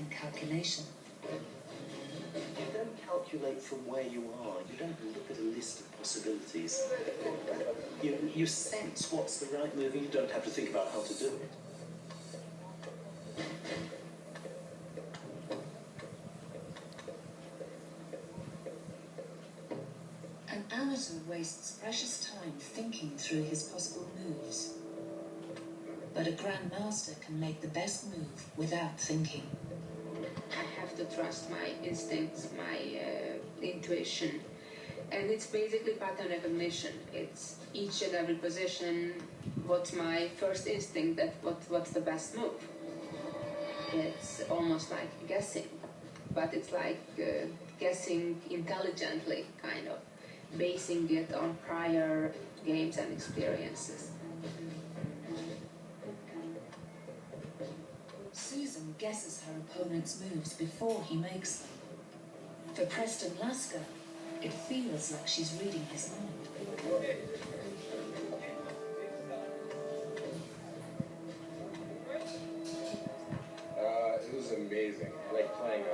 than calculation. You don't calculate from where you are. You don't look at a list of possibilities. You sense what's the right move, and you don't have to think about how to do it. An amateur wastes precious time thinking through his possible moves. But a grandmaster can make the best move without thinking. I have to trust my instincts, my intuition. And it's basically pattern recognition. It's each and every position, what's my first instinct, what's the best move. It's almost like guessing, but it's like guessing intelligently, kind of, basing it on prior games and experiences. Susan guesses her opponent's moves before he makes them. For Preston Lasker, it feels like she's reading his mind. It was amazing. Like playing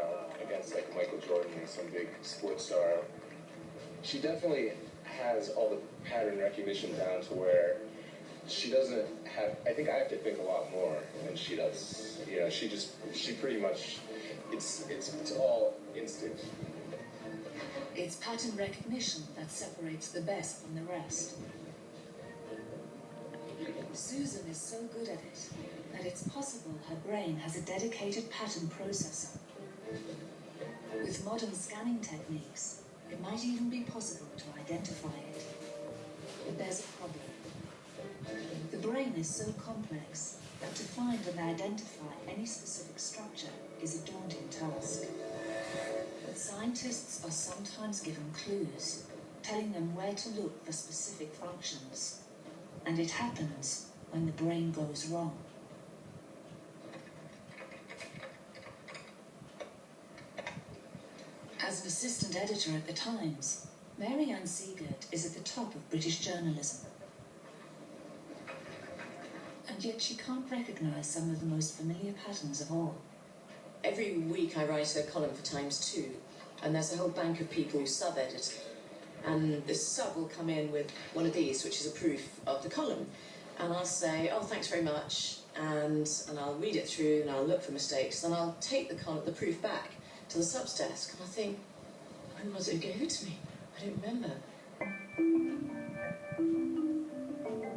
against like Michael Jordan and some big sports star. She definitely has all the pattern recognition down to where she doesn't have, I think I have to think a lot more than she does. You know, she pretty much, it's all instinct. It's pattern recognition that separates the best from the rest. Susan is so good at it that it's possible her brain has a dedicated pattern processor. With modern scanning techniques, it might even be possible to identify it. But there's a problem. The brain is so complex that to find and identify any specific structure is a daunting task. But scientists are sometimes given clues, telling them where to look for specific functions. And it happens when the brain goes wrong. As an assistant editor at the Times, Mary Ann Siegert is at the top of British journalism. And yet she can't recognise some of the most familiar patterns of all. Every week I write a column for Times 2, and there's a whole bank of people who sub-edit. And the sub will come in with one of these, which is a proof of the column. And I'll say, oh, thanks very much, and I'll read it through and I'll look for mistakes. Then I'll take the proof back to the sub's desk, and I think, when was it who gave it to me? I don't remember.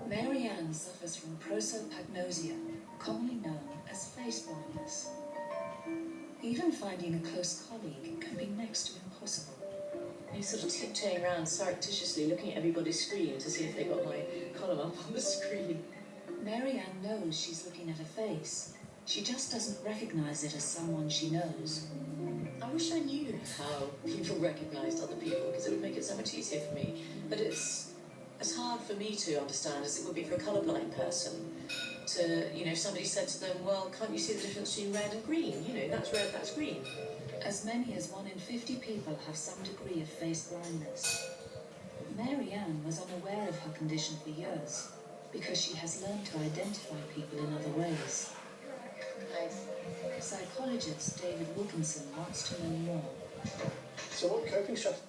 Mary Ann suffers from prosopagnosia, commonly known as face blindness. Even finding a close colleague can be next to impossible. You're sort of tiptoeing around surreptitiously, looking at everybody's screen to see if they got my column up on the screen. Mary Ann knows she's looking at a face. She just doesn't recognise it as someone she knows. I wish I knew how people recognised other people, because it would make it so much easier for me. But it's as hard for me to understand as it would be for a colourblind person. To, you know, if somebody said to them, well, can't you see the difference between red and green? You know, that's red, that's green. As many as 1 in 50 people have some degree of face blindness. Mary Ann was unaware of her condition for years because she has learned to identify people in other ways. Nice. Psychologist David Wilkinson wants to know more. So what coping strategies?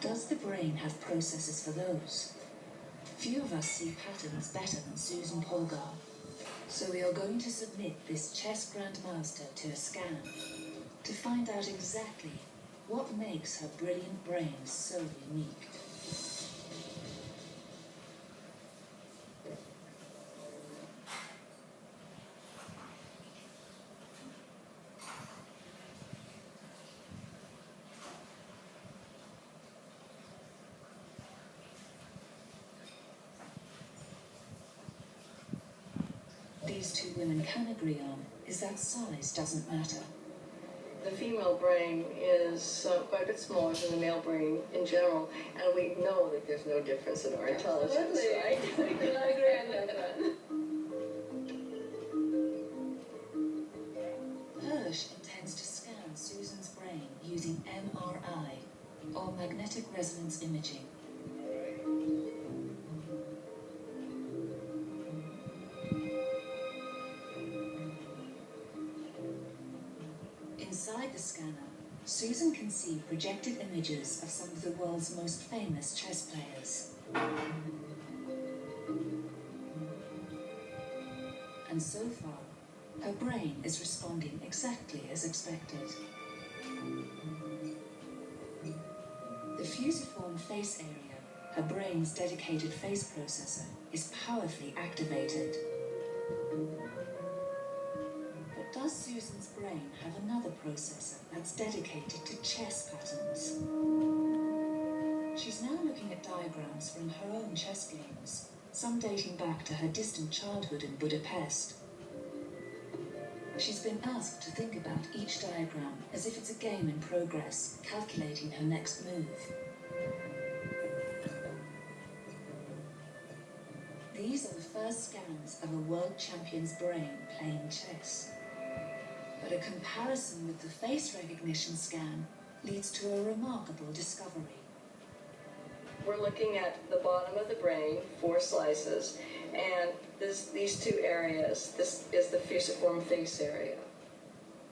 Does the brain have processes for those? Few of us see patterns better than Susan Polgar. So we are going to submit this chess grandmaster to a scan to find out exactly what makes her brilliant brain so unique. These two women can agree on is that size doesn't matter. The female brain is quite a bit smaller than the male brain in general, and we know that there's no difference in our intelligence, right? We can agree on that one. Hirsch intends to scan Susan MRI, or magnetic resonance imaging. Inside the scanner, Susan can see projected images of some of the world's most famous chess players. And so far, her brain is responding exactly as expected. The fusiform face area, her brain's dedicated face processor, is powerfully activated. But does Susan's brain have another processor that's dedicated to chess patterns? She's now looking at diagrams from her own chess games, some dating back to her distant childhood in Budapest. She's been asked to think about each diagram as if it's a game in progress, calculating her next move. These are the first scans of a world champion's brain playing chess. But a comparison with the face recognition scan leads to a remarkable discovery. We're looking at the bottom of the brain, 4 slices, and these 2 areas. This is the fusiform face area.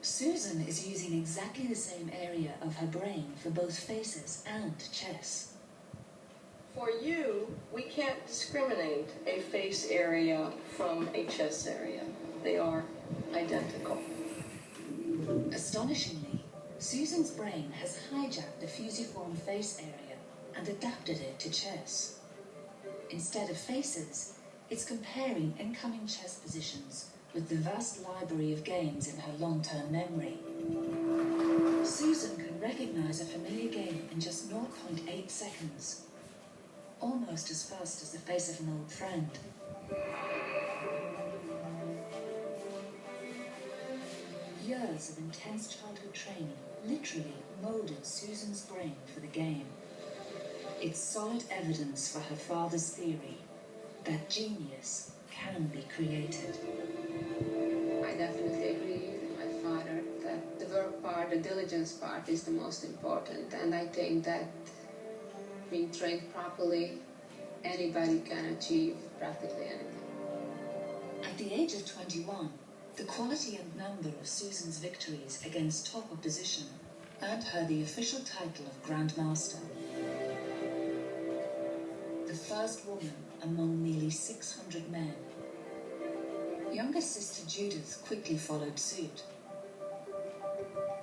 Susan is using exactly the same area of her brain for both faces and chess. For you, we can't discriminate a face area from a chess area. They are identical. Astonishingly, Susan's brain has hijacked the fusiform face area and adapted it to chess. Instead of faces, it's comparing incoming chess positions with the vast library of games in her long-term memory. Susan can recognize a familiar game in just 0.8 seconds, almost as fast as the face of an old friend. Years of intense childhood training literally molded Susan's brain for the game. It's solid evidence for her father's theory that genius can be created. I definitely agree with my father that the work part, the diligence part is the most important, and I think that being trained properly, anybody can achieve practically anything. At the age of 21, the quality and number of Susan's victories against top opposition earned her the official title of Grandmaster. The first woman among nearly 600 men. Younger sister Judith quickly followed suit.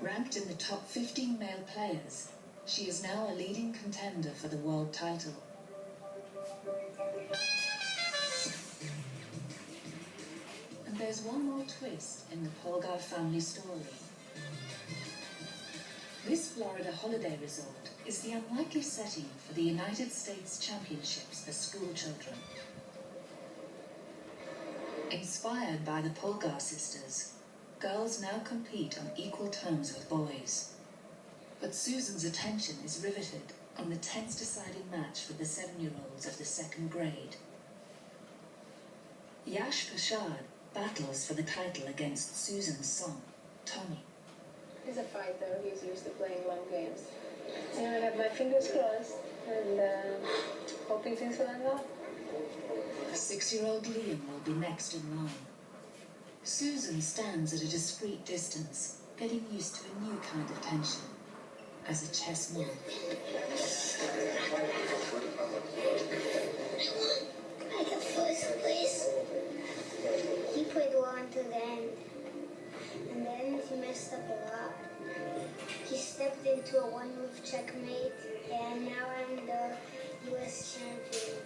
Ranked in the top 15 male players, she is now a leading contender for the world title. And there's one more twist in the Polgar family story. This Florida holiday resort is the unlikely setting for the United States Championships for school children. Inspired by the Polgar sisters, girls now compete on equal terms with boys. But Susan's attention is riveted on the tense deciding match for the 7-year-olds of the 2nd grade. Yash Prashad battles for the title against Susan's son, Tommy. He's a fighter. He's used to playing long games. Yeah, I have my fingers crossed and hoping things will end well. 6-year-old Liam will be next in line. Susan stands at a discreet distance, getting used to a new kind of tension as a chess move. I got first place. He played well until the end. And then he messed up a lot. He stepped into a one-move checkmate, and now I'm the U.S. champion.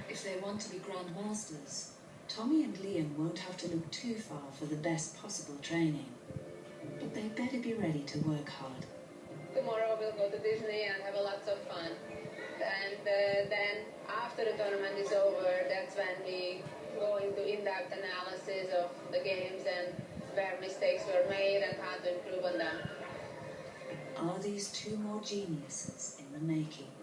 If they want to be grandmasters, Tommy and Liam won't have to look too far for the best possible training. But they better be ready to work hard. Tomorrow we'll go to Disney and have a lots of fun. And then after the tournament is over, that's when we go into in-depth analysis of the games and where mistakes were made and how to improve on them. Are these 2 more geniuses in the making?